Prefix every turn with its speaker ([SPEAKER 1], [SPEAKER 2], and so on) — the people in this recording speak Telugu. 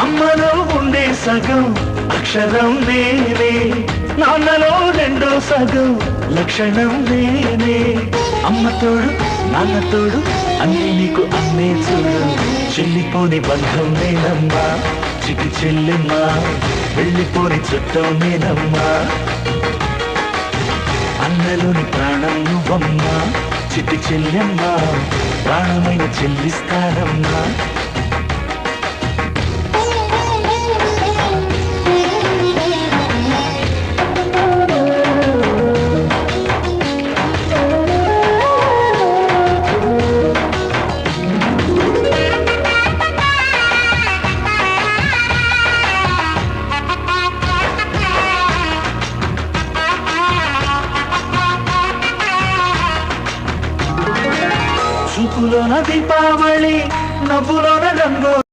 [SPEAKER 1] అమ్మలో ఉండే సగం అక్షరం నేనే, నాన్నలో రెండో సగం లక్షణం నేనే. అమ్మ తోడు నాన్న తోడు అన్నీ నీకు అన్నే చూడు. చెల్లిపోని బంధం నేనమ్మా, చిటి చెల్లెమ్మా, వెళ్ళిపోని చుట్టం నేనమ్మా. అన్నలోని ప్రాణం నువ్వమ్మా, చిటి చెల్లెమ్మా, ప్రాణమైన చెల్లిస్తానమ్మా. చూపులోన దీపావళి, నవ్వులోన రంగు.